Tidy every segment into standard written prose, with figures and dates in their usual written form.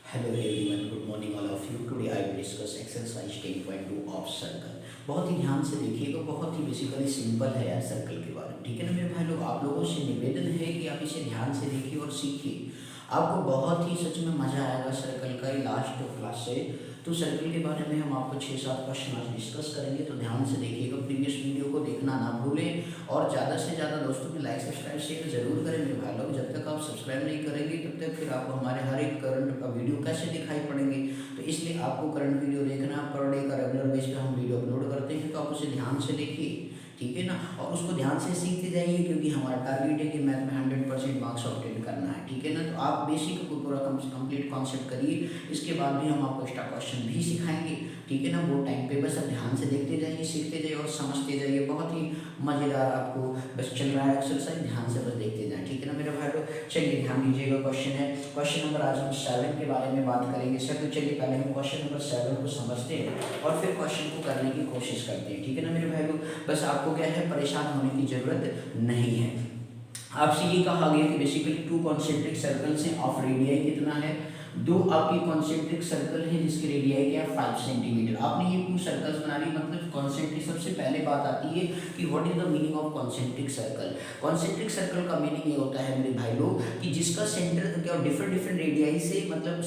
Hello everyone, good morning all of you. Today I will discuss exercise 10.2 of circle. बहुत ही ध्यान से देखिएगा, बहुत ही बेसिकली सिंपल है यार सर्कल के बारे में। ठीक है ना मेरे भाई लोग, आप लोगों से निवेदन है कि आप इसे ध्यान से देखिए और सीखिए। आपको बहुत ही सच में मज़ा आएगा सर्कल का ये लास्ट क्लास से। तो सर्कल के बारे में हम आपको 6-7 क्वेश्चन आज डिस्कस करेंगे, तो ध्यान से देखिएगा। प्रीवियस वीडियो को देखना ना भूलें और ज़्यादा से ज़्यादा दोस्तों की लाइक सब्सक्राइब शेयर जरूर करें मेरे भाई लोग। जब तक आप सब्सक्राइब नहीं करेंगे तब तक फिर आपको हमारे हर एक करंट वीडियो कैसे दिखाई पड़ेंगे। तो इसलिए आपको करंट वीडियो देखना, पर डे का रेगुलर बेस पे हम वीडियो अपलोड करते हैं, तो आप उसे ध्यान से देखिए। ठीक है ना, और उसको ध्यान से सीखते जाइए, क्योंकि हमारा टारगेट है कि मैथ में 100% मार्क्स ऑब्टेन करना है। ठीक है ना, तो आप बेसिक को पूरा कंप्लीट कॉन्सेप्ट करिए। इसके बाद भी हम आपको एक्स्ट्रा क्वेश्चन भी सिखाएंगे। ठीक है ना, वो टाइम पे बस आप ध्यान से देखते जाइए, सीखते जाइए और समझते जाइए। बहुत ही मज़ेदार आपको बस चल रहा है एक्सरसाइज, ध्यान से बस देखते जाए। ठीक है ना मेरे भाई लोग, चलिए ध्यान दीजिएगा। क्वेश्चन है, क्वेश्चन नंबर आज हम 7 के बारे में बात करेंगे सर। तो चलिए पहले हम क्वेश्चन नंबर 7 को समझते हैं और फिर क्वेश्चन को करने की कोशिश करते हैं। ठीक है ना मेरे भाई लोग, बस आपको क्या है, परेशान होने की जरूरत नहीं है। आपसे ये कहा गया कि बेसिकली 2 कॉन्सेंट्रिक सर्कल्स हैं, ऑफ रेडियाई कितना है, 2 आपकी कॉन्सेंट्रिक सर्कल है जिसकी रेडियाई क्या है 5 सेंटीमीटर। आपने ये 2 सर्कल्स बना ली, मतलब कॉन्सेंट्रिक। सबसे पहले बात आती है कि what is the meaning of concentric circle. Concentric circle का मीनिंग ये होता है मेरे भाई लोग कि जिसका सेंटर क्या डिफरेंट डिफरेंट रेडियाई से, मतलब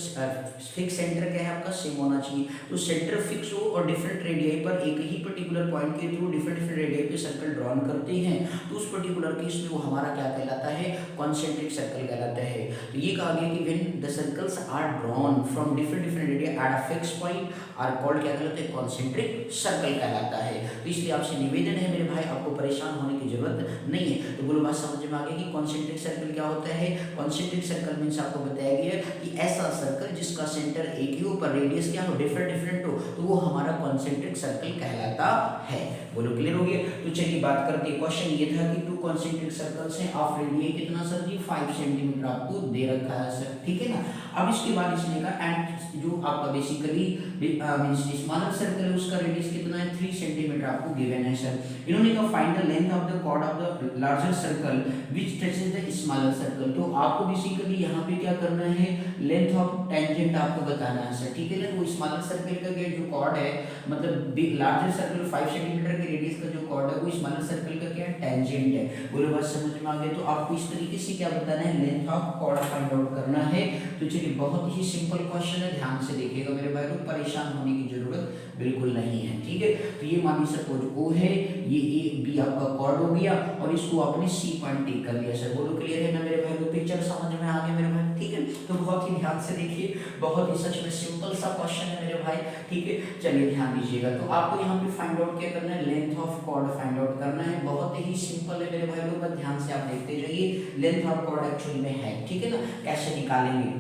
फिक्स सेंटर क्या है आपका सेम होना चाहिए। तो सेंटर फिक्स हो और डिफरेंट रेडियाई पर एक ही पर्टिकुलर पॉइंट के थ्रू डिफरेंट डिफरेंट रेडियाई पे सर्कल ड्रॉन करते हैं, तो उस पर्टिकुलर केस में वो हमारा क्या कहलाता है, कॉन्सेंट्रिक सर्कल कहलाता है। तो ये कहा गया कि when the circles are drawn from different different radii at a fix point are called क्या कहलाते हैं, कॉन्सेंट्रिक सर्कल कहलाता है। तो इसलिए आपसे निवेदन है मेरे भाई, आपको परेशान होने की जरूरत नहीं है। तो बोलो बात समझ में आ गई कि कॉन्सेंट्रिक सर्कल क्या होता है। कॉन्सेंट्रिक सर्कल मीन्स आपको बताया गया कि ऐसा सर्कल जिसका सेंटर एक ही हो पर रेडियस क्या हो, डिफरेंट डिफरेंट हो, तो वो हमारा कॉन्सेंट्रिक सर्कल कहलाता है। बोलो क्लियर हो गया। तो चलिए बात करते हैं। क्वेश्चन ये था कि 2 कॉन्सेंट्रिक सर्कल्स हैं, ऑफ रेडियस कितना सर जी 5 सेंटीमीटर आपको दे रखा है सर। ठीक है ना, अब इसके बाद इसने कहा एंड जो आपका बेसिकली मींस स्मॉलर सर्कल है उसका रेडियस कितना है 3 सेंटीमीटर आपको गिवन है सर। इन्होंने कहा find the length of the chord of the larger circle which touches the smaller circle. तो आपको बेसिकली यहाँ पे क्या करना है, लेंथ ऑफ टेंजेंट आपको बताना है सर। ठीक है ना, वो स्मॉलर सर्कल का जो कॉर्ड है, मतलब लार्जर सर्कल 5 सेंटीमीटर के रेडियस का जो कॉर्ड है वो स्मॉलर सर्कल का क्या है, टेंजेंट है। बोलो बात समझ में आ गई। तो आपको इस तरीके से क्या बताना है, length of chord find out करना है। तो चलिए बहुत ही सिंपल क्वेश्चन है, ध्यान से देखिएगा मेरे भाई लोग, परेशान होने की जरूरत बिल्कुल नहीं है। ठीक है, तो ये मान लीजिए सपोज ओ है, ये ए बी आपका कॉर्ड हो गया और इसको आपने सी पॉइंट टिक कर लिया सर। बोलो क्लियर है ना मेरे भाई लोग, पिक्चर समझ में आ गया मेरे भाई। ठीक है, तो बहुत ही ध्यान से देखिए, बहुत ही सच में सिंपल सा क्वेश्चन है मेरे भाई। ठीक है, चलिए ध्यान दीजिएगा। तो आपको यहाँ पे फाइंड आउट क्या करना है, length of chord find out करना है। बहुत ही सिंपल है मेरे भाई लोग, बस ध्यान से आप देखते जाइए लेंथ ऑफ कॉर्ड एक्चुअली में है। ठीक है ना, कैसे निकालेंगे,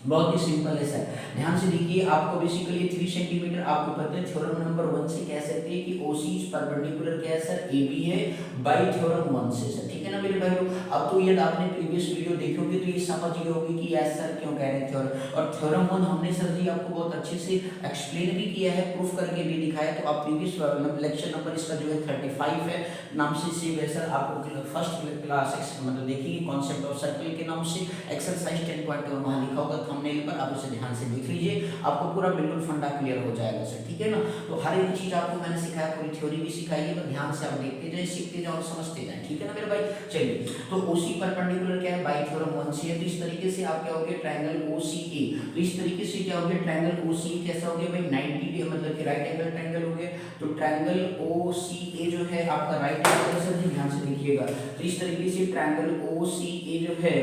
बहुत ही सिंपल है सर। ध्यान से देखिए, आपको बेसिकली 3 सेंटीमीटर आपको पता है, थ्योरम नंबर 1 से कह सकते हैं कि OC इज परपेंडिकुलर क्या है सर, AB है बाय थ्योरम 1 से सर। ठीक है ना मेरे भाई लोग, अब तो ये आपने प्रीवियस वीडियो देखोगे तो ये समझ गए होगे कि यस सर क्यों कह रहे हैं थ्योरम। और थ्योरम 1 हमने सर जी आपको बहुत अच्छे से एक्सप्लेन भी किया है, प्रूफ करके भी दिखाया। तो आप प्रीवियस लेक्चर नंबर इसका जो है 35 है, नाम से सेव है सर। आपको फर्स्ट क्लास मतलब देखिए कॉन्सेप्ट ऑफ सर्कल के नाम से एक्सरसाइज 10.1 वहां लिखा होगा थंबनेल पर, आप उसे ध्यान से देख लीजिए, आपको पूरा बिल्कुल फंडा क्लियर हो जाएगा सर। ठीक है ना, तो हर एक चीज आपको मैंने सिखाया, पूरी थ्योरी भी सिखाई है, तो ध्यान से आप देखते जाए, सीखते जाओ और समझते जाए। ठीक है ना मेरे भाई, चलिए। तो OC परपेंडिकुलर क्या है, बाय थ्योरम 1 से है। तो इस तरीके से आप क्या हो गया, ट्रायंगल OCA। तो इस तरीके से क्या हो गया, ट्रायंगल OCA कैसा हो गया भाई, 90 मतलब कि राइट एंगल ट्रायंगल हो गया। तो ट्रायंगल OCA जो है आपका राइट एंगल सर जी, ध्यान से देखिएगा। तो इस तरीके से ट्रायंगल OCA जो है,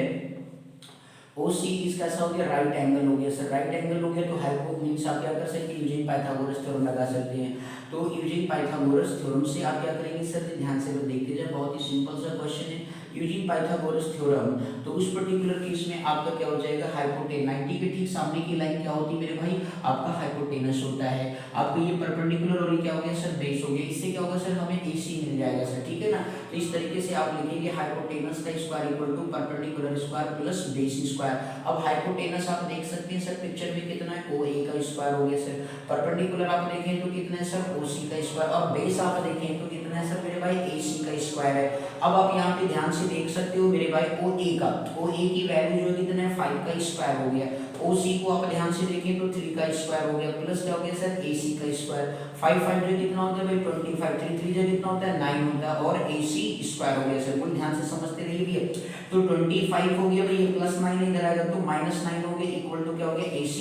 OC इस कैसा हो गया, राइट एंगल हो गया सर। राइट एंगल हो गया तो हाइपो मींस आप क्या कर सकते हैं, यूजिंग पाइथागोरस थ्योरम लगा सकते हैं। तो यूजिंग पाइथागोरस थ्योरम से आप क्या करेंगे सर, ध्यान से देखते जाए, बहुत ही सिंपल सा क्वेश्चन है। यूजिंग पाइथागोरस थ्योरम, तो उस पर्टिकुलर केस में आपका क्या हो जाएगा, हाइपोटेनस 90 के ठीक सामने की लाइन क्या होती है मेरे भाई, आपका हाइपोटेनस होता है। आपको ये परपेंडिकुलर और ये क्या हो गया सर, बेस हो गया। इससे क्या होगा सर, हमें AC मिल जाएगा सर। ठीक है ना, तो इस तरीके से आप लिखेंगे हाइपोटेनस का square equal to perpendicular square plus base square. अब हाइपोटेनस आप देख सकते हैं सर पिक्चर में कितना है, OA का स्क्वायर हो गया सर। परपेंडिकुलर आप देखें तो कितना है सर, OC का स्क्वायर। और बेस आप देखें तो कितना कितना है सर मेरे भाई AC का स्क्वायर है। अब आप यहाँ पे ध्यान से देख सकते हो मेरे भाई OA का, OA की वैल्यू जो कितना है 5 का स्क्वायर हो गया। OC को आप ध्यान से देखें तो 3 का स्क्वायर हो गया, प्लस क्या हो गया सर AC का स्क्वायर। 5 5 जो कितना होता है भाई 25, 3 3 जो कितना होता है 9 होता है, और AC स्क्वायर हो गया सर। बोल ध्यान से समझते रहिए भैया। तो 25 हो गया भैया, प्लस 9 इधर आएगा तो -9 हो गया, इक्वल टू क्या हो गया AC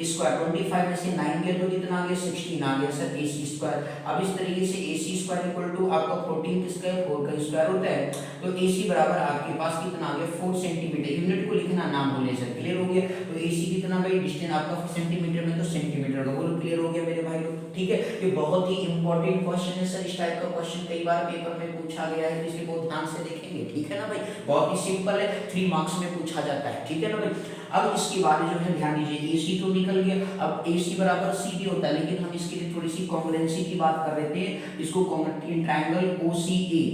स्क्वायर। 25 में से 9 गया तो कितना आ गया 16 आ गया सर AC स्क्वायर। अब इस तरीके से AC स्क्वायर इक्वल टू आपका 14 किसका है 4 का स्क्वायर होता है। तो AC बराबर आपके पास कितना आ गया 4 सेंटीमीटर। यूनिट को लिखना नाम बोले सर, क्लियर हो गया। तो AC कितना भाई डिस्टेंस आपका सेंटीमीटर में तो सेंटीमीटर का, बोलो क्लियर हो गया मेरे भाई लोग, ठीक है। ये बहुत ही इंपॉर्टेंट क्वेश्चन है सर, इस टाइप का क्वेश्चन कई बार पेपर में पूछा गया है, तो इसे बहुत ध्यान से देखेंगे, ठीक है ना भाई। बहुत ही सिंपल है, 3 मार्क्स में पूछा जाता है, ठीक है ना भाई। अब इसके बाद जो है ध्यान दीजिए, AC तो निकल गया, अब AC बराबर CD होता है, लेकिन हम इसके लिए थोड़ी सी कॉन्ग्रुएंसी की बात कर रहे थे। इसको ट्रायंगल OCA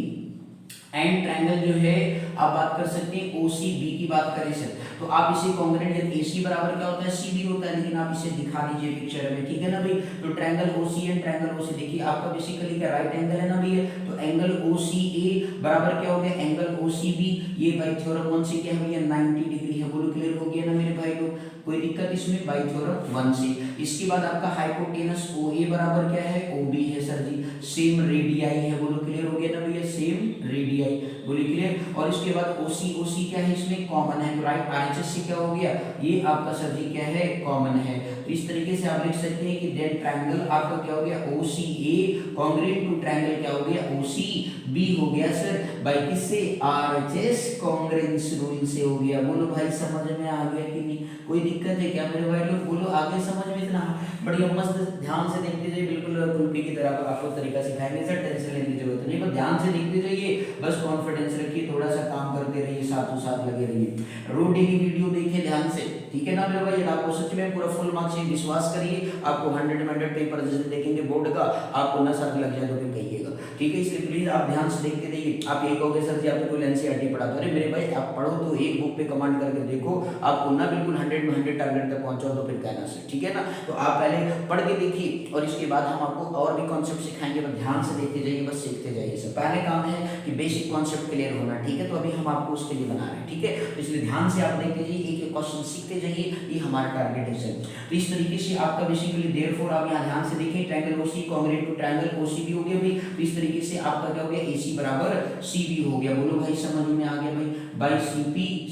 एंड ट्रायंगल जो है आप बात कर सकते हैं OCB की बात करें सर, तो आप इसे कॉन्ग्रुएंट या AC बराबर क्या होता है CD होता है, लेकिन आप इसे दिखा दीजिए पिक्चर में, ठीक है ना भाई। तो triangle OC and triangle OC, देखिए आपका बेसिकली क्या राइट एंगल है ना भैया, तो एंगल OCA बराबर क्या हो गया एंगल OCB। ये भाई थ्योरम 1 से क्या है भैया 90 डिग्री है, बोलो क्लियर हो गया ना मेरे भाई लोग, कोई दिक्कत इसमें बाई थ्योरम 1 से। इसके बाद आपका हाइपोटेनस OA बराबर क्या है OB है सर जी, सेम रेडियाई है, बोलो क्लियर हो गया ना भैया, सेम रेडियाई, बोलो क्लियर। और इसके बाद OC क्या है इसमें कॉमन है, तो राइट RHS से क्या हो गया ये आपका सर जी क्या है कॉमन है। तो इस तरीके से आप लिख सकते हैं कि देन ट्रायंगल आपका क्या हो गया OCA कॉन्ग्रुएंट टू ट्रायंगल क्या हो गया OCB हो गया सर, बाई किससे RHS कॉन्ग्रुएंस रूल से हो गया। बोलो भाई समझ में आ गया कि नहीं, कोई दिक्कत है क्या मेरे भाई लोग, बोलो आगे समझ में इतना बढ़िया मस्त ध्यान से देखते जाइए, बिल्कुल कुल्फी की तरह आपको तरीका सिखाएंगे सर, टेंशन लेने की जरूरत नहीं, बस ध्यान से देखते जाइए, बस कॉन्फिडेंस रखिए, थोड़ा सा काम करते रहिए, साथों साथ लगे रहिए, रोज डेली वीडियो देखिए ध्यान से, ठीक है ना मेरे भाई। आपको सच में पूरा फुल मार्क्स से विश्वास करिए, आपको 100 में 100 पेपर जैसे देखेंगे बोर्ड का, आपको ना सर लग जाए तो फिर कहिएगा, ठीक है। इसलिए प्लीज आप ध्यान से देखते रहिए। आप ये कहोगे सर जी आपने कोई एनसीईआरटी पढ़ा, तो अरे मेरे भाई आप पढ़ो तो एक बुक पे कमांड करके देखो, आपको ना बिल्कुल 100 में 100 टारगेट तक पहुंचाओ तो फिर कहना सर, ठीक है ना। तो आप पहले पढ़ के देखिए और इसके बाद हम आपको और भी कॉन्सेप्ट सिखाएंगे, बस ध्यान से देखते जाइए, बस सीखते जाइए सर। पहले काम है कि बेसिक कॉन्सेप्ट क्लियर होना, ठीक है, तो अभी हम आपको उसके लिए बना रहे हैं, ठीक है। तो इसलिए ध्यान से आप देखते जाइए, एक एक क्वेश्चन सीखते जाइए, ये हमारा टारगेट है सर। तो इस तरीके से आपका बेसिकली देयरफॉर आप यहाँ ध्यान से देखिए, triangle OC congruent to triangle OCB हो गया भाई, तो इस तरीके से आपका क्या हो गया AC बराबर CB हो गया, बोलो भाई समझ में आ गया भाई, बाई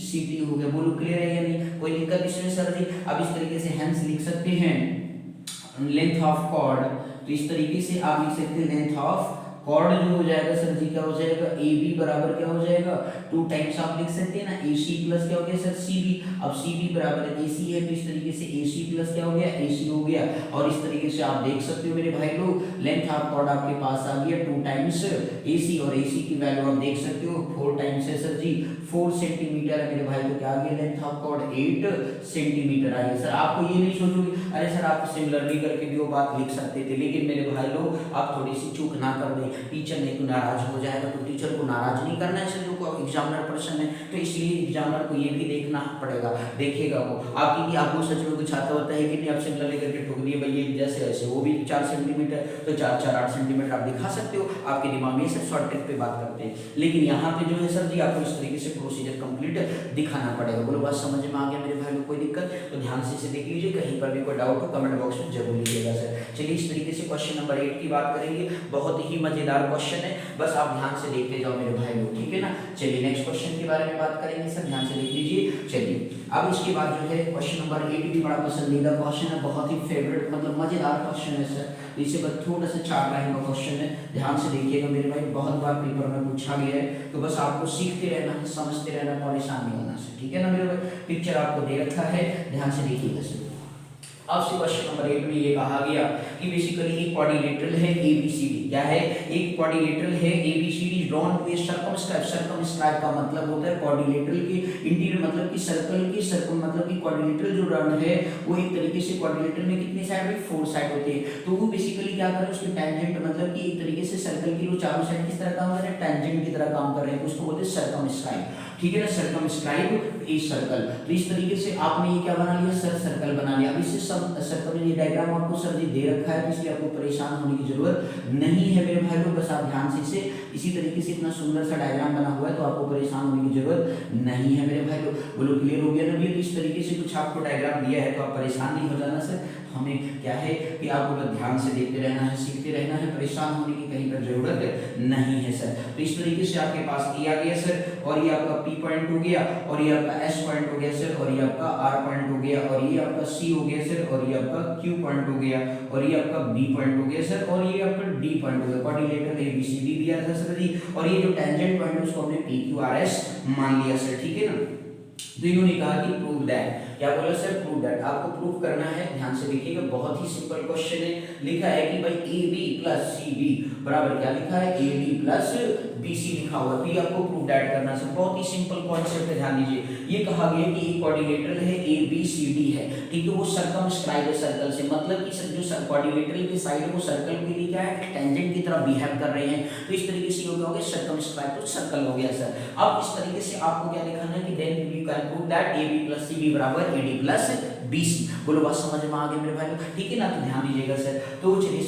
CP हो गया, बोलो क्लियर है या नहीं, कोई दिक्कत इसमें सर जी। अब इस तरीके से हेंस लिख सकते हैं लेंथ ऑफ कॉर्ड, तो इस तरीके से आप लिख सकते हैं लेंथ ऑफ कॉर्ड जो हो जाएगा सर जी क्या हो जाएगा AB बराबर क्या हो जाएगा 2 टाइम्स आप लिख सकते हैं ना AC प्लस क्या हो गया सर CB। अब CB बराबर AC है, तो इस तरीके से AC प्लस क्या हो गया AC हो गया। और इस तरीके से आप देख सकते हो मेरे भाई लोग, लेंथ ऑफ कॉर्ड आपके पास आ गया 2 टाइम्स AC, और AC की वैल्यू आप देख सकते हो 4 टाइम्स है सर जी, 4 सेंटीमीटर है मेरे भाई, तो क्या आ गया लेंथ ऑफ कॉर्ड 8 सेंटीमीटर आ गया। सर आपको ये नहीं सोचोगे अरे सर आप सिमिलरली करके भी वो बात लिख सकते थे, लेकिन मेरे भाई लोग आप थोड़ी सी चूक ना कर दें, टीचर नहीं तो नाराज हो जाएगा, तो टीचर को नाराज नहीं करना है सर, जो एग्जामिनर पर्सन है, तो इसलिए एग्जामिनर को ये भी देखना पड़ेगा, देखिएगा वो आपकी कि आपको सच में कुछ आता होता है कि नहीं, आप सिमिलर लेकर के ठोक दिए भाई ये जैसे ऐसे, वो भी 4 सेंटीमीटर, तो 4 8 सेंटीमीटर आप दिखा सकते हो, आपके दिमाग में सर शॉर्ट ट्रिक पे बात करते हैं, लेकिन यहाँ पे जो है सर जी आपको इस तरीके से प्रोसीजर कंप्लीट दिखाना पड़ेगा। बोलो बात समझ में आ गया मेरे भाई लोग, कोई दिक्कत, तो ध्यान से इसे देख लीजिए, कहीं पर भी कोई डाउट हो कमेंट बॉक्स में जरूर लीजिएगा सर। चलिए इस तरीके से क्वेश्चन नंबर 8 की बात करेंगे, बहुत ही मजेदार क्वेश्चन है, बस आप ध्यान से देखते जाओ मेरे भाई लोग, ठीक है ना। चलिए नेक्स्ट क्वेश्चन के बारे में बात करेंगे सर, ध्यान से देख लीजिए। चलिए अब इसके बाद जो है क्वेश्चन नंबर 8 भी बड़ा पसंदीदा क्वेश्चन है, बहुत ही फेवरेट मतलब मजेदार क्वेश्चन है सर, तो इसे बस थोड़ा सा 4 लाइन का क्वेश्चन है, ध्यान से देखिएगा मेरे भाई, बहुत बार पेपर में पूछा गया है, तो बस आपको सीखते रहना है, समझते रहना, परेशान नहीं होना सर, ठीक है ना मेरे भाई। पिक्चर आपको दे रखा है, ध्यान से देखिएगा सर। अब से क्वेश्चन नंबर 8 में ये कहा गया कि बेसिकली एक क्वाड्रिलेटरल है ABCD, क्या है एक क्वाड्रिलेटरल है ABCD drawn to a circumscribe, circumscribe का मतलब होता है क्वाड्रिलेटरल के इंटीरियर मतलब कि सर्कल की, सर्कम मतलब कि क्वाड्रिलेटरल जो ड्रॉन है वो एक तरीके से क्वाड्रिलेटरल में कितनी साइड है 4 साइड होते हैं, तो वो बेसिकली क्या कर रहे हैं उसके टेंजेंट मतलब कि एक तरीके से सर्कल की जो चारों साइड किस तरह काम कर रहे हैं टेंजेंट की तरह काम कर रहे हैं, उसको बोलते हैं सर्कमस्क्राइब, ठीक है ना। Circumscribe a circle. तो इस तरीके से आपने ये क्या बना लिया सर, सर्कल बना लिया। अब इससे सब सर्कल में ये डायग्राम आपको सर जी दे रखा है, इसलिए आपको परेशान होने की जरूरत नहीं है मेरे भाई लोग। बस आप ध्यान से इसे इसी तरीके से इतना सुंदर सा डायग्राम बना हुआ है, तो आपको परेशान होने की जरूरत नहीं है मेरे भाई लोग। बोलो क्लियर हो गया ना भैया। तो इस तरीके से कुछ आपको डायग्राम दिया है तो आप परेशान नहीं हो जाना सर। हमें क्या है कि आपको बस ध्यान से देखते रहना है, सीखते रहना है, परेशान होने की कहीं पर जरूरत नहीं है सर। तो इस तरीके से आपके पास ए आ गया सर, और ये आपका पी पॉइंट हो गया, और ये आपका एस पॉइंट हो गया सर, और ये आपका आर पॉइंट हो गया, और ये आपका सी हो गया सर, और ये आपका क्यू पॉइंट हो गया, और ये आपका बी पॉइंट हो गया सर, और ये आपका डी पॉइंट हो गया। क्वाड्रिलेटरल एबीसीडी दिया था सर जी, और ये जो टेंजेंट पॉइंट है उसको हमने पी क्यू आर एस मान लिया सर, ठीक है ना। तो इन्होंने कहा कि प्रूव दैट, क्या बोला सर, प्रूव दैट। आपको प्रूव करना है, ध्यान से देखिएगा, बहुत ही सिंपल क्वेश्चन है। लिखा है कि भाई A B plus C B बराबर क्या लिखा है, A B plus B C लिखा हुआ है। तो ये आपको प्रूव दैट करना है। बहुत ही सिंपल कॉन्सेप्ट है, ध्यान दीजिए। ये कहा गया कि एक क्वाड्रिलेटरल है ए बी सी डी है, ठीक है, वो सर्कमस्क्राइब है सर्कल से, मतलब कि जो क्वाड्रिलेटरल की साइड है वो सर्कल के लिए क्या है, टेंजेंट की तरह बिहेव कर रहे हैं। तो इस तरीके से हो गया सर्कमस्क्राइब, तो सर्कल हो गया सर। अब इस तरीके से आपको क्या लिखना है कि then you can prove that A B plus C B बराबर A D plus B C. बोलो बात समझ में आ गई मेरे भाई, ठीक है ना। तो ध्यान दीजिएगा सर। तो चलिए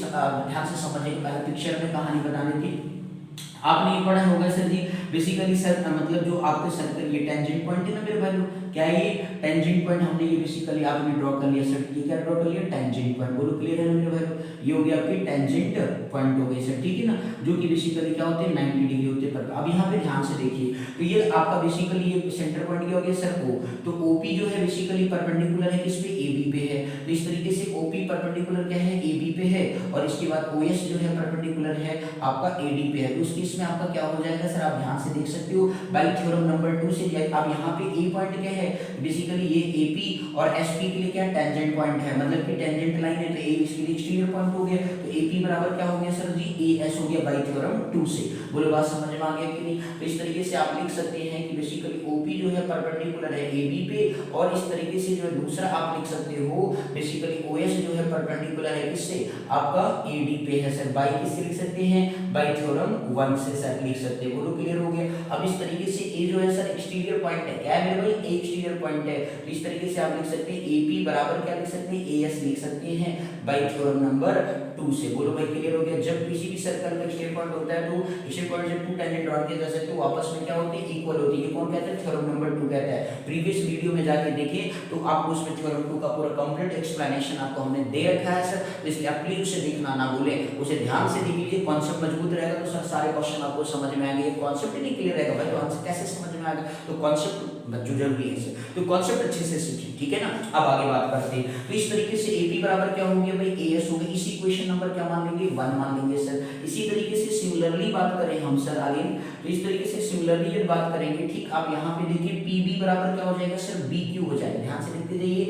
ध्यान से समझिए। पहले पिक्चर में कहानी बताने थी, आपने ये पढ़ा होगा सर जी। बेसिकली सर मतलब जो आपके सर्कल ये टेंजेंट पॉइंट है ना मेरे भाई, क्या ये टेंजेंट पॉइंट हमने ये बेसिकली आपने ड्रॉ कर लिया सर। ये क्या ड्रॉ कर लिया, टेंजेंट पॉइंट। बोलो क्लियर है ना मेरे भाई। ये हो गया आपकी टेंजेंट पॉइंट हो गई सर, ठीक है ना, जो कि बेसिकली क्या होते हैं 90 डिग्री होते हैं। अब यहाँ पे ध्यान से देखिए, तो ये आपका बेसिकली ये सेंटर पॉइंट क्या हो गया सर, ओ। तो ओपी जो है बेसिकली परपेंडिकुलर है किस पे, एबी पे है। तो इस तरीके से ओपी परपेंडिकुलर क्या है, एबी पे है, और इसके बाद ओएस जो है परपेंडिकुलर है आपका एडी पे है। तो उस केस में आपका क्या हो जाएगा सर, आप ध्यान से देख सकते हो बाई थ्योरम नंबर 2 से। अब यहाँ पे ए पॉइंट क्या है, बेसिकली ये एपी और एसपी के लिए क्या टेंजेंट पॉइंट है, मतलब कि टेंजेंट लाइन है, तो ए इसके लिए एक्सटीरियर पॉइंट हो गया। तो एपी बराबर क्या हो गया सर जी, एएस हो गया बाई थ्योरम 2 से। बोलो बात समझ में आ गया कि नहीं। तो इस तरीके से आप लिख सकते हैं कि बेसिकली ओपी जो है परपेंडिकुलर है एबी पे, और इस तरीके से जो दूसरा आप लिख सकते हो बेसिकली ओएस जो है परपेंडिकुलर है किससे, आपका एडी पे है सर। बाई किससे लिख सकते हैं, बाई थ्योरम 1 से सर लिख सकते हैं। बोलो क्लियर हो गया। अब इस तरीके से ए जो है सर एक्सटीरियर पॉइंट है, क्या है मेरे भाई, ए एक्सटीरियर पॉइंट है। तो इस तरीके से आप लिख सकते हैं एपी बराबर क्या लिख सकते हैं, एएस लिख सकते हैं बाई थ्योरम नंबर 2 से। बोलो भाई क्लियर हो गया। जब किसी भी सर्कल का एक्सटीरियर पॉइंट होता है तो एक्सटीरियर पॉइंट जब टू टेंजेंट ड्रॉ किए जा सकते हैं, वो आपस में क्या होते हैं, इक्वल होती है। कौन कहता है, थ्योरम नंबर 2 कहता है। प्रीवियस वीडियो में जाके देखें तो आपको उसमें थ्योरम 2 का पूरा कंप्लीट एक्सप्लेनेशन आपको हमने दे रखा है सर, तो इसलिए आप प्लीज उसे देखना ना भूलें, उसे ध्यान से देख लीजिए। कॉन्सेप्ट मजबूत रहेगा तो सर सारे क्वेश्चन आपको समझ में आएंगे। कॉन्सेप्ट ही नहीं क्लियर रहेगा भाई तो आंसर कैसे समझ में आएगा। तो कॉन्सेप्ट जो जरूरी है सर, तो कॉन्सेप्ट अच्छे से सीखिए, ठीक है ना। अब आगे बात करते हैं। तो इस तरीके से एपी बराबर क्या हो गया भाई, एएस हो गया। इसी इक्वेशन नंबर क्या मान लेंगे, 1 मान लेंगे सर। इसी तरीके से सिमिलरली बात करें हम सर आगे, तो इस तरीके से सिमिलरली जब बात करेंगे, ठीक, आप यहाँ पे देखिए पीबी बराबर क्या हो जाएगा सर, बी क्यू हो जाएगा। ध्यान से देखते जाइए,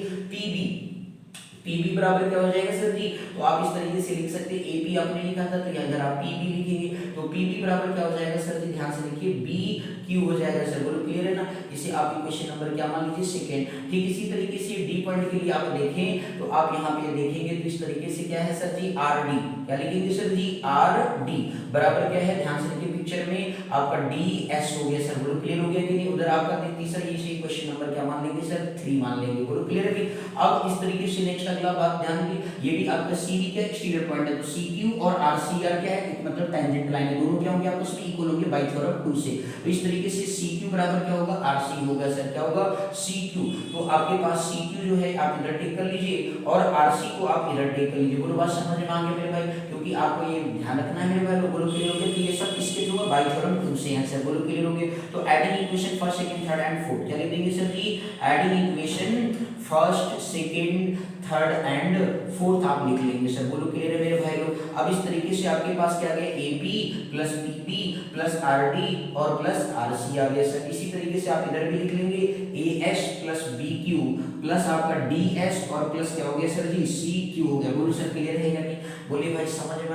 पीबी बराबर क्या हो जाएगा सर जी। तो आप इस तरीके से लिख सकते हैं, एपी आपने लिखा था तो अगर आप पीबी लिखेंगे तो पीबी बराबर क्या हो जाएगा सर जी, ध्यान से देखिए बी क्यू हो जाएगा सर। बोलो क्लियर है ना। इसे आप इक्वेशन नंबर क्या मान लीजिए, सेकंड। ठीक इसी तरीके से डी पॉइंट के लिए आप देखें तो आप यहाँ पे देखेंगे तो इस तरीके से क्या है सर जी, आर डी। क्या लिखेंगे सर जी, आर डी बराबर क्या है, ध्यान से देखिए पिक्चर में आपका डी एस हो गया सर। बोलो क्लियर हो गया कि नहीं। उधर आपका तीसरा ये इक्वेशन नंबर क्या मान लेंगे सर, 3 मान लेंगे। बोलो क्लियर है। अब इस तरीके से नेक्स्ट अगला बात ध्यान दीजिए, ये भी आपका सीबी क्या एक्सटीरियर पॉइंट है, तो सीक्यू और आरसीआर क्या है, मतलब टेंजेंट लाइन है, दोनों क्या होंगे आपस में इक्वल होंगे बाई थ्योरम 2 से। तो इस तरीके से सीक्यू बराबर क्या होगा, आरसी होगा सर। क्या होगा, सीक्यू। तो आपके पास सीक्यू जो है आप इधर टेक कर लीजिए और आरसी को आप इधर टेक कर लीजिए। बोलो बात समझ में आ गई मेरे भाई, क्योंकि आपको ये ध्यान रखना है मेरे भाई। बोलो क्लियर हो गया। तो ये सब किसके थ्रू है, बाई थ्योरम 2 से है सर। बोलो क्लियर हो गया। तो adding equation first second third and fourth क्या लिख देंगे sir ji, adding equation first second third and fourth आप लिख लेंगे सर। बोलो क्लियर है मेरे भाई लोग। अब इस तरीके से आपके पास क्या आ गया, AP plus PB plus RD और प्लस आरसी आ गया सर। इसी तरीके से आप इधर भी लिख लेंगे एएस प्लस बीक्यू प्लस आपका डीएस और प्लस क्या हो गया सर जी, सीक्यू हो गया। बोलो सर क्लियर है या नहीं। बोलिए भाई समझ में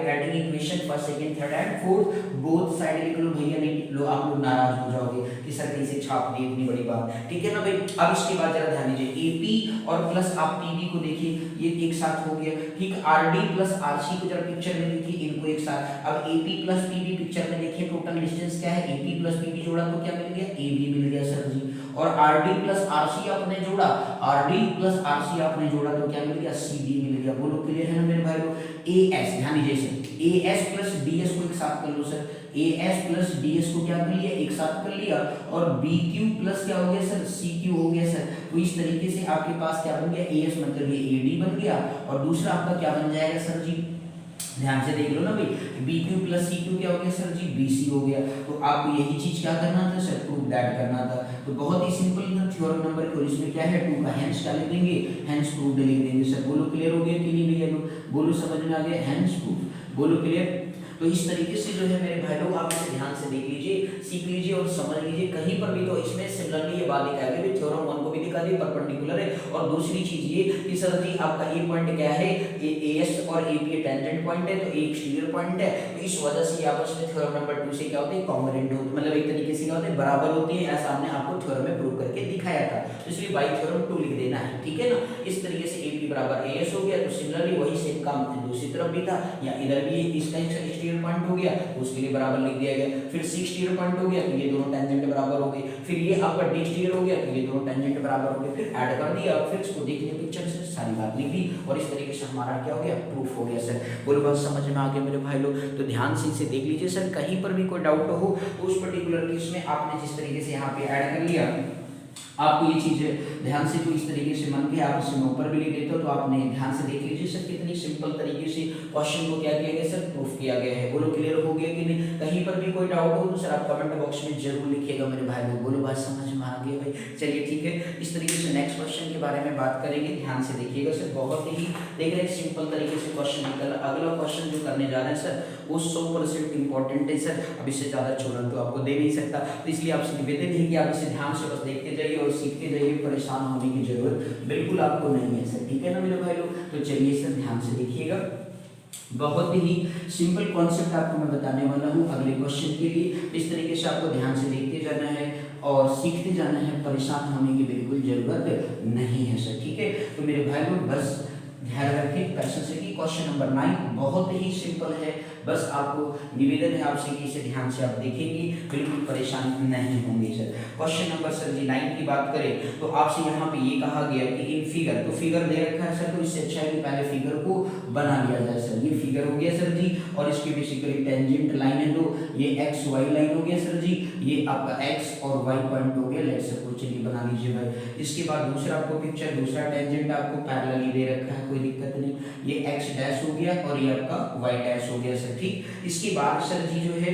adding equation first second third and fourth both side लिख लो भैया, नहीं लो आप लोग नाराज हो जाओगे कि सर कैसे छाप दी, इतनी बड़ी बात, ठीक है ना भाई। अब इसके बाद जरा ध्यान दीजिए, एपी और प्लस आप पीबी को देखिए ये एक साथ हो गया, ठीक। आरडी प्लस आरसी को जरा पिक्चर में देखिए, इनको एक साथ। अब एपी प्लस पीबी पिक्चर में देखिए, टोटल डिस्टेंस क्या है, एपी प्लस पीबी जोड़ा तो क्या मिल गया, एबी मिल गया सर जी। और R D plus R C आपने जोड़ा, R D plus R C आपने जोड़ा तो क्या मिल गया, सी डी मिल गया। बोलो क्लियर है ना मेरे भाई लोग। ए एस, ध्यान दीजिए sir, A S plus D S को एक साथ कर लो sir, A S plus D S को क्या कर लिया, एक साथ कर लिया, और बी क्यू प्लस क्या हो गया सर, सी क्यू हो गया सर। तो इस तरीके से आपके पास क्या बन गया, ए एस मतलब ये ए डी बन गया, और दूसरा आपका क्या बन जाएगा सर जी, ध्यान से देख लो ना भाई, B Q plus C Q क्या हो गया सर जी, बी सी हो गया। तो आपको यही चीज क्या करना था सर, प्रूव दैट करना था। तो बहुत ही सिंपल था थ्योरम नंबर 4, इसमें क्या है 2 का हेंस क्या लिख देंगे, हेंस प्रूफ लिख देंगे सर। बोलो क्लियर हो गया कि नहीं भैया लोग, बोलो समझ में आ गया, हेंस प्रूफ, बोलो क्लियर। तो इस तरीके से जो है मेरे भाई लोग आप इसे ध्यान से देख लीजिए, सीख लीजिए और समझ लीजिए कहीं पर भी। तो इसमें सिमिलरली ये बात दिखाई गई, थ्योरम 1 को भी दिखा दी, परपेंडिकुलर है। और दूसरी चीज ये कि सर जी आपका ए पॉइंट क्या है, ए एस और ए पी टेंजेंट पॉइंट है, तो ए एक्सटीरियर पॉइंट है, तो इस वजह से आपस में थ्योरम नंबर 2 से क्या होते हैं, कॉन्ग्रुएंट होते, मतलब एक तरीके से क्या होते हैं, बराबर होती है। ऐसा हमने आपको थ्योरम में प्रूव करके दिखाया था, तो इसलिए बाई थ्योरम 2 लिख देना है, ठीक है ना। इस तरीके से ए पी बराबर ए एस हो गया, तो सिमिलरली वही सेम काम दूसरी तरफ भी था, या इधर भी इसका एक्सटीरियर पॉइंट हो गया, उसके लिए बराबर लिख दिया गया। फिर सी एक्सटीरियर पॉइंट हो गया, तो ये दोनों टेंजेंट बराबर हो गए। फिर ये आपका डी एक्सटीरियर हो गया, तो ये दोनों टेंजेंट बराबर हो गए। फिर ऐड कर दिया, फिर इसको देख लिया पिक्चर से, सारी बात लिख दी, और इस तरीके से हमारा क्या हो गया, प्रूफ हो गया सर। बोलो बात समझ में आ गया मेरे भाई लोग। तो ध्यान से इसे देख लीजिए सर, कहीं पर भी कोई डाउट हो तो उस पर्टिकुलर केस में आपने जिस तरीके से यहाँ पे ऐड कर लिया, आपको ये चीज ध्यान से तो इस तरीके से मन के आप इसे ऊपर भी लिख देते हो, तो आपने ध्यान से देख लीजिए सर कितनी सिंपल तरीके से क्वेश्चन को क्या किया गया सर, प्रूफ किया गया है। बोलो क्लियर हो गया कि नहीं। कहीं पर भी कोई डाउट हो तो सर आप कमेंट बॉक्स में जरूर लिखिएगा मेरे भाई लोग। बोलो बात समझ में आ गई भाई, चलिए ठीक है। इस तरीके से नेक्स्ट क्वेश्चन के बारे में बात करेंगे, ध्यान से देखिएगा सर। बहुत ही देख रहे हैं सिंपल तरीके से क्वेश्चन निकल। अगला क्वेश्चन जो करने जा रहे हैं सर वो 100% इंपॉर्टेंट है सर, अब इससे ज्यादा छोड़न तो आपको दे नहीं सकता, तो इसलिए आपसे निवेदन है कि आप इसे ध्यान से बस देखते जाइए और सीखते जाइए, परेशान होने की जरूरत बिल्कुल आपको नहीं है सर, ठीक है ना मेरे भाई लोग। तो चलिए सर ध्यान से देखिएगा, बहुत ही सिंपल कॉन्सेप्ट आपको मैं बताने वाला हूँ अगले क्वेश्चन के लिए। इस तरीके से आपको ध्यान से देखते जाना है और सीखते जाना है, परेशान होने की बिल्कुल जरूरत नहीं है सर, ठीक है। तो मेरे भाई लोग बस ध्यान रखें क्वेश्चन से कि क्वेश्चन नंबर 9 बहुत ही सिंपल है, बस आपको निवेदन है आपसे कि इसे ध्यान से आप देखेंगे, बिल्कुल परेशान नहीं होंगे सर। क्वेश्चन नंबर सर जी 9 की बात करें तो आपसे यहाँ पे ये कहा गया कि इन फिगर, तो फिगर दे रखा है सर, तो इससे अच्छा है कि पहले फिगर को बना लिया जाए सर। ये फिगर हो गया सर जी, और इसके बेसिकली टेंजेंट लाइन है, तो ये एक्स वाई लाइन हो गया सर जी, ये आपका एक्स और वाई पॉइंट हो गया, लेट्स सपोज, चलिए बना लीजिए भाई। इसके बाद दूसरा आपको पिक्चर, दूसरा टेंजेंट आपको पैरेलली दे रखा है, कोई दिक्कत नहीं, ये एक्स डैश हो गया और ये आपका वाई डैश हो गया सर, ठीक। इसके बाद सर जी जो है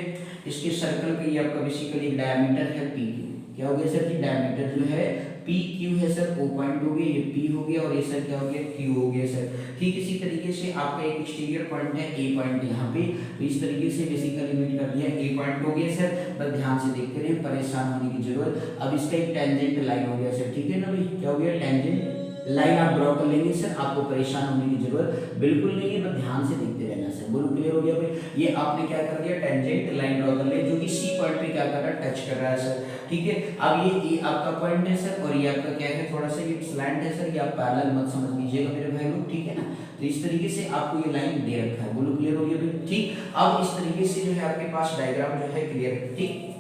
इसके सर्कल पे ये आपका बेसिकली डायमीटर है पी क्यू, क्या हो गया सर जी, डायमीटर जो है पी क्यू है सर, ओ पॉइंट हो गया, ये पी हो गया और ये सर क्या हो गया, क्यू हो गया सर, ठीक। इसी तरीके से आपका एक एक्सटीरियर पॉइंट है ए पॉइंट यहाँ पे, तो इस तरीके से बेसिकली मीट कर दिया, ए पॉइंट हो गया सर। बस ध्यान से देखते रहे, परेशान होने की जरूरत। अब इसका एक टेंजेंट लाइन हो गया सर, ठीक है ना भाई, क्या हो गया, टेंजेंट लाइन आप ड्रॉ कर लेंगे सर, आपको परेशान होने की जरूरत बिल्कुल नहीं है, बस ध्यान से देखते रहना सर। बोलो क्लियर हो गया भाई। ये आपने क्या कर दिया, टेंजेंट लाइन ड्रॉ कर लिया जो कि सी पॉइंट पे क्या कर रहा है, टच कर रहा है सर, ठीक है। अब ये आपका पॉइंट है सर, और ये आपका क्या है, थोड़ा सा ये स्लैंट है सर, ये आप पैरेलल मत समझ लीजिएगा मेरे भाई लोग, ठीक है ना। तो इस तरीके से आपको ये लाइन दे रखा है, बोलो क्लियर हो गया भाई, ठीक। अब इस तरीके से जो है आपके पास डायग्राम जो है क्लियर है, ठीक।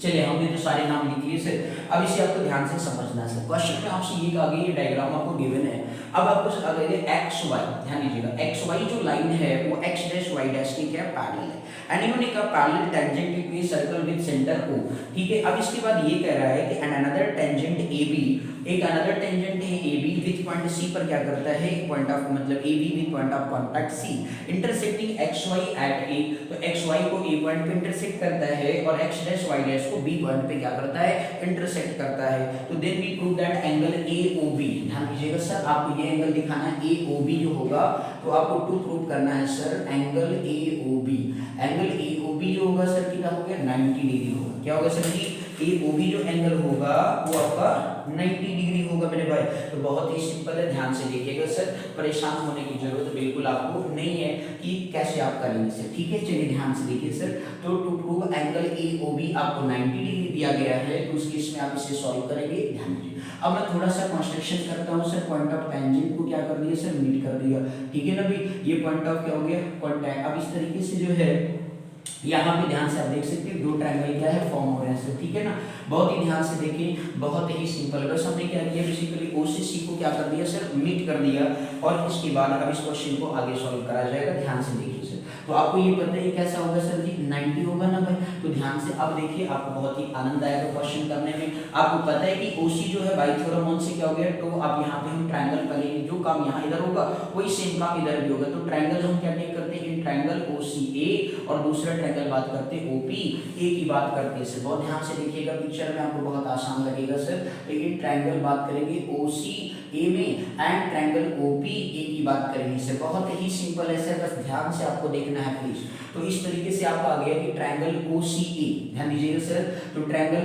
चलिए हमने तो सारे नाम लिख लिए सर, अब इसे आपको ध्यान से समझना है सर। क्वेश्चन में आपसे ये कहा गया, ये डायग्राम आपको गिवन है, अब आपको आ गया एक्स वाई, ध्यान दीजिएगा, एक्स वाई जो लाइन है वो एक्स डैश वाई डैश की क्या पैरेलल है, एंड इन्होंने कहा parallel tangent to a circle with centre O, ठीक है। अब इसके बाद ये कह रहा है कि एंड अनदर टेंजेंट AB, एक अनदर टेंजेंट है AB विद पॉइंट C पर क्या करता है, पॉइंट ऑफ मतलब AB with point of contact C intersecting XY at A, तो XY को A पॉइंट पे इंटरसेक्ट करता है और X डैश Y डैश को B पॉइंट पे क्या करता है, इंटरसेक्ट करता है। तो then we prove that angle AOB, ध्यान दीजिएगा सर, आपको ये एंगल दिखाना है AOB जो होगा, तो आपको टू प्रूव करना है sir angle AOB। Angle AOB जो होगा सर कितना हो गया, 90 डिग्री होगा, क्या होगा सर जी, AOB जो एंगल होगा वो आपका 90 डिग्री होगा मेरे भाई। तो बहुत ही सिंपल है, ध्यान से देखिएगा सर, परेशान होने की जरूरत बिल्कुल आपको नहीं है कि कैसे आप करेंगे सर, ठीक है। चलिए ध्यान से देखिए सर, तो टू प्रूव एंगल AOB आपको 90 डिग्री दिया गया है, तो उस केस में आप इसे सॉल्व करेंगे, ध्यान दीजिए। अब मैं थोड़ा सा कंस्ट्रक्शन करता हूँ सर, पॉइंट ऑफ टेंजेंट को क्या कर दिया सर, मीट कर दिया, ठीक है ना भाई। ये पॉइंट ऑफ क्या हो गया, कांटेक्ट। अब इस तरीके से जो है यहाँ पे ध्यान से आप देख सकते हैं दो ट्रायंगल क्या है फॉर्म हो रहे हैं, ठीक है ना। बहुत ही ध्यान से देखिए, बहुत ही सिंपल। बस हमने क्या किया बेसिकली ओ से सी को क्या कर दिया सर, मीट कर दिया, और इसके बाद अब इस क्वेश्चन को आगे सॉल्व करा जाएगा। ध्यान से देखिए सर, तो आपको ये पता है कैसा होगा सर जी, 90 होगा ना भाई। तो ध्यान से अब देखिए, आपको बहुत ही आनंद आएगा क्वेश्चन करने में। आपको पता है कि ओसी जो है बाई थ्योरम वन से क्या हो गया, तो अब यहाँ पे हम ट्रायंगल करेंगे, जो काम यहाँ इधर होगा वही सेम काम इधर भी होगा। तो ट्रायंगल हम क्या करते हैं, ट्रायंगल ओसीए, और दूसरा ट्रायंगल बात करते हैं ओपीए की बात करते हैं सर। बहुत ध्यान से देखिएगा पिक्चर में, आपको बहुत आसान लगेगा सर। लेकिन ट्रायंगल बात करेंगे ओसीए में एंड ट्रायंगल ओपीए की बात करेंगे सर। बहुत ही सिंपल है सर, बस ध्यान से आपको देखना है प्लीज। तो इस तरीके से आपका आ गया कि ट्रायंगल ओसीए, ध्यान दीजिएगा सर, तो ट्रायंगल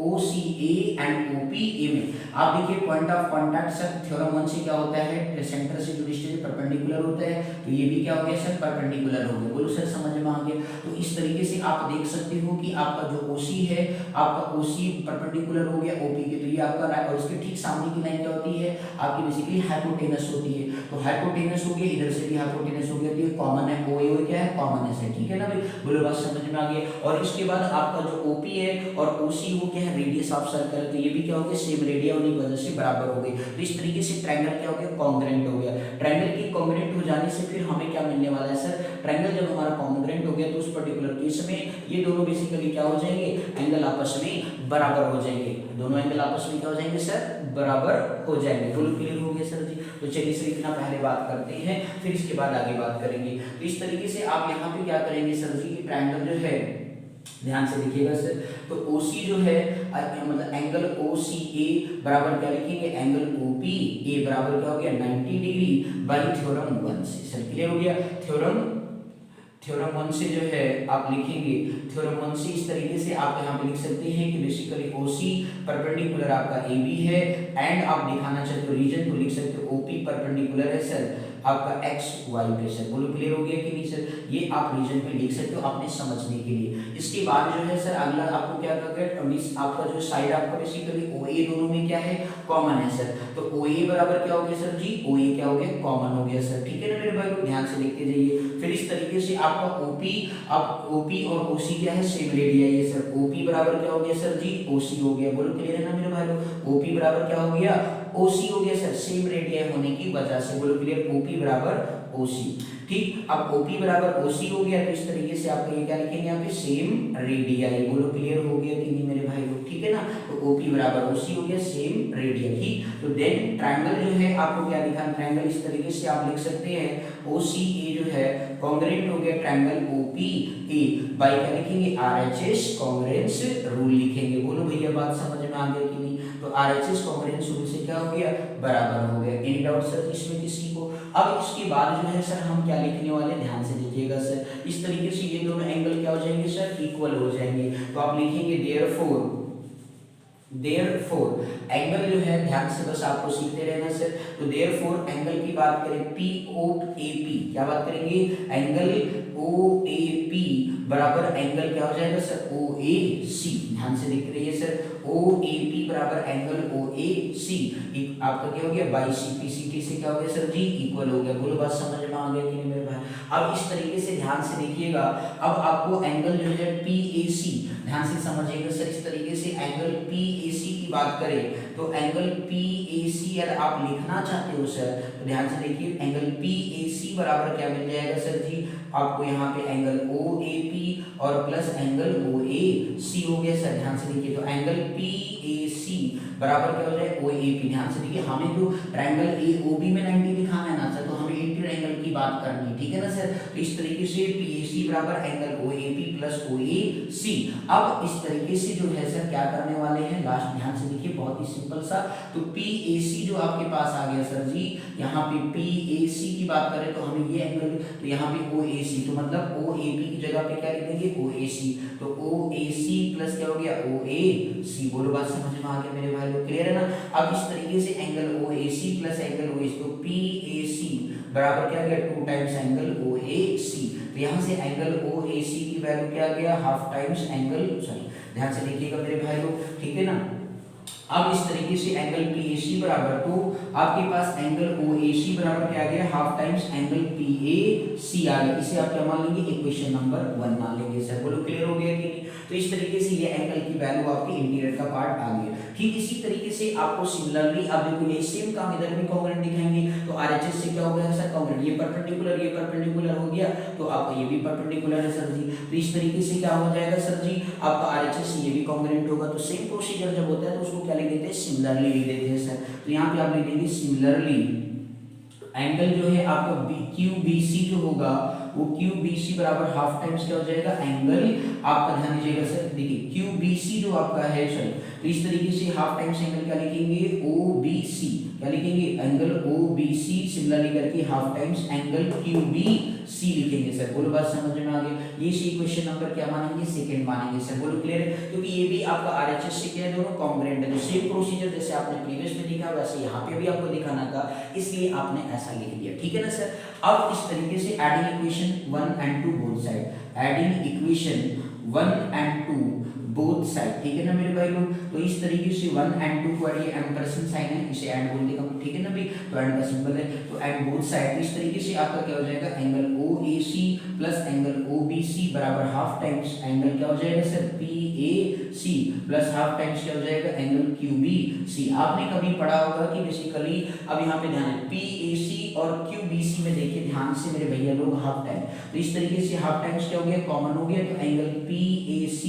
OCA एंड OPA में आप देखिए point of contact sir theorem one से क्या होता है, सेंटर से जो डिस्टेंस परपेंडिकुलर होता है, तो ये भी क्या हो गया सर, परपेंडिकुलर हो गया। बोलो सर समझ में आ गया। तो इस तरीके से आप देख सकते हो कि आपका जो OC है, आपका OC परपेंडिकुलर हो गया OP के, तो ये आपका राइट, और इसके ठीक सामने की लाइन क्या होती है आपकी, बेसिकली हाइपोटेनस होती है। तो हाइपोटेनस हो गया, इधर से भी हाइपोटेनस हो गया, तो ये कॉमन है, OA क्या है, कॉमन है सर, ठीक है ना भाई। बोलो बात समझ में आ गई। और इसके बाद आपका जो OP है और OC वो क्या है, रेडियस ऑफ सर्कल, तो ये भी क्या हो गया, सेम रेडियस होने की वजह से बराबर हो गई। तो इस तरीके से ट्रायंगल क्या हो गया, कॉन्ग्रुएंट हो गया। ट्रायंगल की कॉन्ग्रुएंट हो जाने से फिर हमें क्या मिलने वाला है सर, ट्रायंगल जब हमारा कॉन्ग्रुएंट हो गया तो उस पर्टिकुलर केस में ये दोनों बेसिकली क्या हो जाएंगे, एंगल आपस में बराबर हो जाएंगे। दोनों एंगल आपस में क्या हो जाएंगे सर, बराबर हो जाएंगे। फुल क्लियर हो गया सर जी। तो चलिए सर इतना पहले बात करते हैं, फिर इसके बाद आगे बात करेंगे। तो इस तरीके से आप यहाँ पे क्या करेंगे सर जी, ट्रायंगल जो है ध्यान से देखिएगा सर, तो OC जो है मतलब एंगल OCA बराबर क्या लिखेंगे, एंगल OPA बराबर क्या हो गया 90 डिग्री बाई थ्योरम वन से। सर क्लियर हो गया। थ्योरम वन से जो है आप लिखेंगे, थ्योरम वन से इस तरीके से आप यहाँ पे लिख सकते हैं कि बेसिकली OC परपेंडिकुलर आपका AB है, एंड आप दिखाना चाहते हो रीजन, तो लिख सकते हो OP परपेंडिकुलर है सर आपका XY पे सर। बोलो क्लियर हो गया कि नहीं सर, ये आप रीजन पे लिख सकते हो अपने समझने के लिए। इसके बाद जो है सर अगला आपको क्या करना है, आपका जो साइड आपका बेसिकली OA दोनों में क्या है, कॉमन है सर। तो OA बराबर क्या हो गया सर जी, OA क्या हो गया, कॉमन हो गया सर, ठीक है ना मेरे भाई लोग, ध्यान से देखते जाइए। फिर इस तरीके से आपका OP, अब OP और OC क्या है, सेम रेडियस है सर। OP बराबर क्या हो गया सर जी, OC हो गया। बोलो क्लियर है ना मेरे भाई लोग, OP बराबर क्या हो गया, OC हो गया सर, सेम रेडियस होने की वजह से। बोलो क्लियर, OP बराबर OC, ठीक। अब OP बराबर OC हो गया, तो इस तरीके से आपको ये क्या लिखेंगे यहाँ पे, सेम रेडियस। बोलो क्लियर हो गया कि नहीं मेरे भाई लोग, ठीक है ना। तो OP बराबर OC हो गया, सेम रेडियस, ठीक। तो देन ट्रायंगल जो है आपको क्या दिखाना, ट्रायंगल इस तरीके से आप लिख सकते हैं, OCA जो है कॉन्ग्रुएंट हो गया ट्रायंगल OPA बाय क्या लिखेंगे, RHS कॉन्ग्रुएंस रूल लिखेंगे। बोलो भैया बात समझ में आ गया कि नहीं। तो RHS कॉन्ग्रुएंस रूल से क्या हो गया, बराबर हो गया। एनी डाउट सर इसमें किसी को। अब इसके बाद जो है सर हम क्या लिखने वाले, ध्यान से देखिएगा सर, इस तरीके से ये दोनों एंगल क्या हो जाएंगे सर, इक्वल हो जाएंगे। तो आप लिखेंगे देयरफॉर एंगल जो है, ध्यान से बस आपको सीखते रहना सर। तो देयरफॉर एंगल की बात करें POAP, क्या बात करेंगे, एंगल OAP बराबर एंगल क्या हो जाएगा सर, OAC। ध्यान से देखते रहिए सर, OAP बराबर एंगल OAC आपका क्या हो गया, बाई CPCT से क्या हो गया सर जी, इक्वल हो गया। बोलो बात समझ में आ गया कि नहीं मेरे भाई। अब इस तरीके से ध्यान से देखिएगा, अब आपको एंगल जो है PAC, ध्यान से समझिएगा सर, इस तरीके से एंगल PAC की बात करें तो एंगल PAC अगर आप लिखना चाहते हो सर, तो ध्यान से देखिए, एंगल PAC बराबर क्या मिल जाएगा सर जी, आपको यहाँ पे एंगल OAP और प्लस एंगल OAC हो गया सर। ध्यान से देखिए, तो एंगल PAC बराबर क्या हो जाए, OAP। ध्यान से देखिए, हमें जो ट्रायंगल AOB में 90 दिखाना है ना सर, तो हमें 80 एंगल की बात करनी है, ठीक है ना सर। तो इस तरीके से PAC बराबर एंगल OAP प्लस OAC। अब इस तरीके से जो है सर क्या करने वाले हैं, लास्ट ध्यान से देखिए, बहुत ही सिंपल सा। तो PAC जो आपके पास आ गया सर जी, यहाँ पे PAC की बात करें तो हमें ये एंगल, तो यहाँ पे OAC, तो मतलब OAP की जगह पे क्या लिख देंगे, OAC। तो OAC प्लस क्या हो गया, OAC। बोलो बात समझ में आ गया मेरे भाई लोग, क्लियर है ना। अब इस तरीके से angle OAC plus angle OAC, तो PAC बराबर क्या गया, 2 टाइम्स एंगल OAC। तो यहाँ से एंगल OAC की वैल्यू क्या गया, हाफ टाइम्स एंगल, सॉरी ध्यान से देखिएगा मेरे भाई लोग, ठीक है ना। अब इस तरीके से एंगल PAC बराबर, तो आपके पास एंगल OAC बराबर क्या आ गया, हाफ टाइम्स एंगल PAC आ गया। इसे आप क्या मान लेंगे, इक्वेशन नंबर 1 मान लेंगे। सर बोलो क्लियर हो गया कि नहीं। तो इस तरीके से ये एंगल की वैल्यू आपके इंटीरियर का पार्ट आ गया। ठीक इसी तरीके से आपको सिमिलरली आप देखो ये सेम काम इधर भी कॉन्ग्रुएंट दिखाएंगे, तो RHS से क्या हो गया सर, कॉन्ग्रुएंट, ये परपेंडिकुलर हो गया, तो आपका ये भी परपेंडिकुलर है सर जी। तो इस तरीके से क्या हो जाएगा सर जी, आपका RHS ये भी कॉन्ग्रुएंट होगा। तो सेम प्रोसीजर जब होता है तो उसको क्या लिख देते हैं, सिमिलरली लिख देते हैं सर। तो यहाँ पे आप लिख देंगे सिमिलरली एंगल जो है आपका QBC जो होगा वो QBC बराबर हाफ टाइम्स क्या हो जाएगा, एंगल आपका ध्यान दीजिएगा सर, देखिए QBC जो आपका है सर, तो इस तरीके से हाफ टाइम्स एंगल क्या लिखेंगे, OBC, क्या लिखेंगे, एंगल OBC सिमिलरली करके हाफ टाइम्स एंगल QBC लिखेंगे सर। बोलो बात समझ में आ गई। ये सी क्वेश्चन नंबर क्या मानेंगे, सेकंड मानेंगे सर। बोलो क्लियर है, क्योंकि ये भी आपका RHS से क्या है, दोनों कॉन्ग्रुएंट है। तो सेम प्रोसीजर जैसे आपने प्रीवियस में देखा वैसे यहाँ पे भी आपको दिखाना था, इसलिए आपने ऐसा लिख दिया। ठीक है ना सर। अब इस तरीके से adding equation 1 and 2 both side, adding equation 1 and 2 both side, ठीक है ना मेरे भाई लोग। तो इस तरीके से 1 and 2 को ऐड, ये एम्परसेंट साइन है, इसे ऐड बोलते हैं, ठीक है ना भाई, तो ऐड का सिंबल है, तो ऐड बोथ साइड। तो इस तरीके से आपका क्या हो जाएगा, angle OAC plus angle OBC बराबर हाफ टाइम्स एंगल क्या हो जाएगा sir, PAC plus half times क्या हो जाएगा, एंगल QBC। आपने कभी पढ़ा होगा कि बेसिकली, अब यहाँ पे ध्यान है, PAC और QBC में देखिए ध्यान से मेरे भैया लोग, हाफ टाइम, तो इस तरीके से हाफ टाइम्स क्या हो गया, कॉमन हो गया, तो एंगल PAC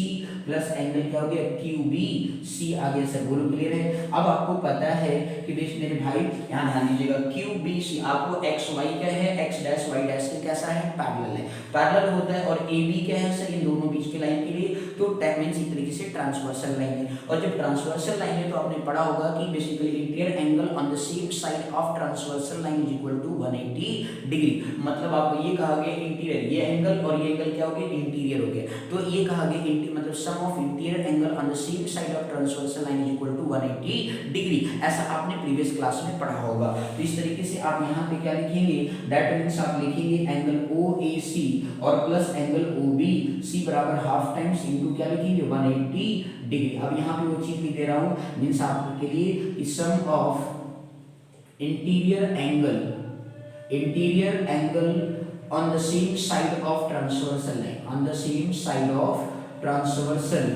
प्लस एंगल क्या हो गया, QBC आ गया सर। बोलो क्लियर है। अब आपको पता है कि बेश मेरे भाई यहाँ ध्यान दीजिएगा, QBC आपको XY क्या है, X डैश Y डैश के कैसा है, पैरेलल है, पैरेलल होता है। और AB क्या है सर, इन दोनों बीच के लाइन के लिए, तो मींस इस तरीके से ट्रांसवर्सल लाइन है। और जब ट्रांसवर्सल लाइन है तो आपने पढ़ा होगा कि basically interior angle on the same side of transversal line is equal to 180 degree. मतलब आपको ये कहा गया इंटीरियर, ये एंगल और ये एंगल क्या हो गया, इंटीरियर हो गया। तो ये कहा गया मतलब sum of interior angle on the same side of transversal line is equal to 180 degree. ऐसा आपने प्रीवियस क्लास में पढ़ा होगा। तो इस तरीके से आप यहाँ पे क्या लिखेंगे, दैट मींस आप लिखेंगे एंगल OAC और प्लस एंगल OBC बराबर हाफ टाइम्स इनटू क्या लिखेंगे, 180 डिग्री। अब यहाँ पे वो चीज भी दे रहा हूँ, मींस आपके लिए sum of interior angle on the same side of transversal line, on the same side of transversal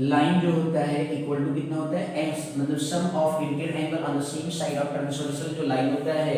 line जो होता है इक्वल टू कितना होता है, x, मतलब sum of interior angle on the same side of transversal जो line होता है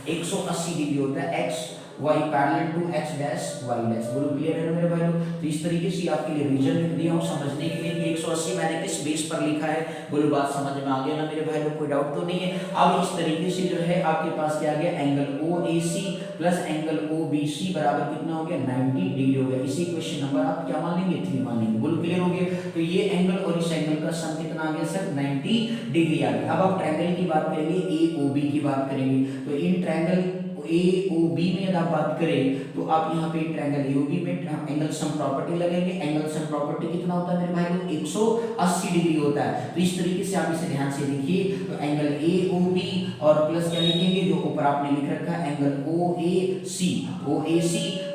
180 डिग्री होता है, x y parallel to x dash y dash. बोलो क्लियर है ना मेरे भाई लोग। तो इस तरीके से आपके लिए रीजन लिख दिया हूं समझने के लिए कि 180 मैंने किस बेस पर लिखा है। बोलो बात समझ में आ गया ना मेरे भाई लोग, कोई डाउट तो नहीं है। अब इस तरीके से जो है आपके पास क्या आ गया, angle OAC plus angle OBC बराबर कितना हो गया, 90 डिग्री हो गया। इसी क्वेश्चन नंबर आप क्या मान लेंगे, 3 मान लेंगे। बोलो क्लियर हो गया। तो ये एंगल और इस एंगल का सम कितना आ गया सर, 90 डिग्री आ गया। अब आप ट्रायंगल की बात करेंगे, AOB की बात करेंगे। तो इन ट्रायंगल AOB में यदि आप बात करें तो आप यहाँ पे ट्रायंगल AOB में एंगल सम प्रॉपर्टी लगेंगे। एंगल सम प्रॉपर्टी कितना होता है मेरे भाई लोग, 180 डिग्री होता है। तो इस तरीके से आप इसे ध्यान से देखिए, तो एंगल AOB और प्लस क्या लिखेंगे, जो ऊपर आपने लिख रखा है एंगल OAC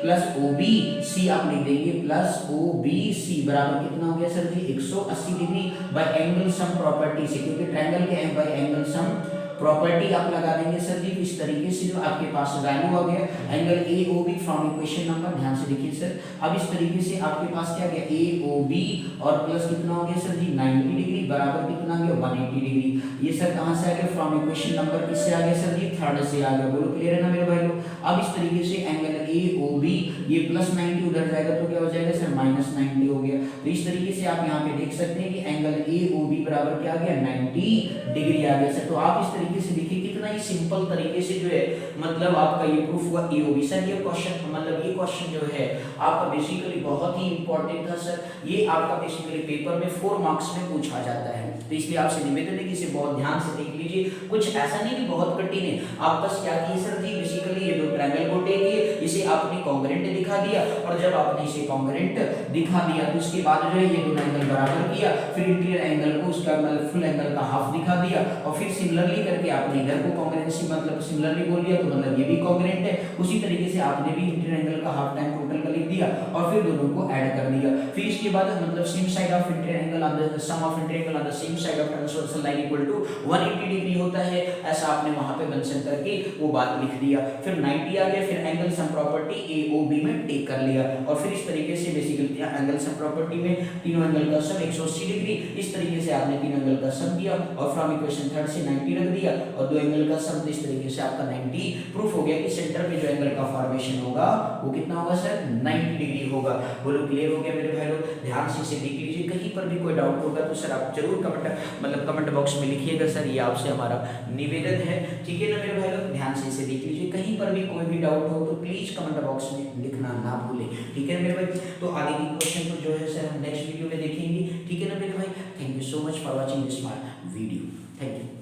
प्लस OBC आप लिख देंगे, प्लस OBC बराबर कितना हो गया sir ji, 180 degree by angle sum property से, क्योंकि ट्रायंगल के बाय एंगल सम प्रॉपर्टी आप लगा देंगे सर जी। इस तरीके से जो आपके पास वैल्यू आ गया angle AOB from equation number, ध्यान से देखिए सर। अब इस तरीके से आपके पास क्या गया, AOB और प्लस कितना हो गया सर जी, 90 डिग्री बराबर कितना गया, 180 डिग्री। ये सर कहां से आ गया, फ्रॉम इक्वेशन नंबर किससे आ गया सर जी, थर्ड से आ गया। बोलो क्लियर है ना मेरे भाई लोग। अब इस तरीके से एंगल AOB ये प्लस 90 उधर जाएगा तो क्या हो जाएगा सर, माइनस 90 हो गया। तो इस तरीके से आप यहाँ पे देख सकते हैं कि एंगल AOB बराबर क्या आ गया, 90 डिग्री आ गया सर। तो आप इस तरीके से देखिए कितना ही सिंपल तरीके से जो है मतलब आपका ये प्रूफ हुआ AOB। सर ये क्वेश्चन मतलब ये क्वेश्चन जो है आपका बेसिकली बहुत ही इंपॉर्टेंट था सर। ये आपका बेसिकली पेपर में 4 मार्क्स में पूछा जाता है, तो इसलिए आपसे निवेदन है कि इसे बहुत ध्यान से देख लीजिए। कुछ ऐसा नहीं कि बहुत कठिन है, आप बस क्या किए सर जी, बेसिकली ये दो ट्रायंगल को टेक किए, इसे आपने कॉन्ग्रुएंट दिखा दिया, और जब आपने इसे कॉन्ग्रुएंट दिखा दिया तो उसके बाद जो है ये दोनों एंगल बराबर किया, फिर इंटीरियर एंगल को उसका मतलब फुल एंगल का हाफ दिखा दिया, और फिर सिमिलरली करके आपने इधर को कॉन्ग्रुएंसी मतलब सिमिलरली बोल दिया, तो मतलब ये भी कॉन्ग्रुएंट है। उसी तरीके से आपने भी इंटीरियर एंगल का हाफ टाइम टोटल का लिख दिया, और फिर दोनों को ऐड कर दिया। फिर इसके बाद मतलब same side of interior angle on the sum of interior angle on the same side of transversal line equal to 180 degree होता है, ऐसा आपने वहां पे मेंशन करके वो बात लिख दिया। फिर 90 आ गया, फिर एंगल सम प्रॉपर्टी AOB में टेक कर लिया, और फिर इस तरीके से बेसिकली एंगल सम प्रॉपर्टी में तीनों एंगल का सम 180 डिग्री, इस तरीके से आपने तीनों एंगल का सम दिया और फ्रॉम इक्वेशन थर्ड से 90 रख दिया और दो एंगल का सम, इस तरीके से आपका 90 प्रूफ हो गया कि सेंटर पे जो एंगल का फॉर्मेशन होगा वो कितना होगा सर, 90 डिग्री होगा। बोलो क्लियर हो गया मेरे भाई लोग? ध्यान से इसे देख लीजिए, कहीं पर भी कोई डाउट होगा तो सर आप जरूर कमेंट बॉक्स में लिखिएगा, सर ये आपसे हमारा निवेदन है, ठीक है ना मेरे भाई लोग? ध्यान से इसे देख लीजिए, कहीं पर भी कोई भी डाउट हो तो प्लीज कमेंट बॉक्स में लिखना ना भूलें, ठीक है मेरे भाई? तो आगे की क्वेश्चन को जो है सर हम नेक्स्ट वीडियो में देखेंगे, ठीक है ना मेरे भाई? Thank you so much for watching this my video, thank you.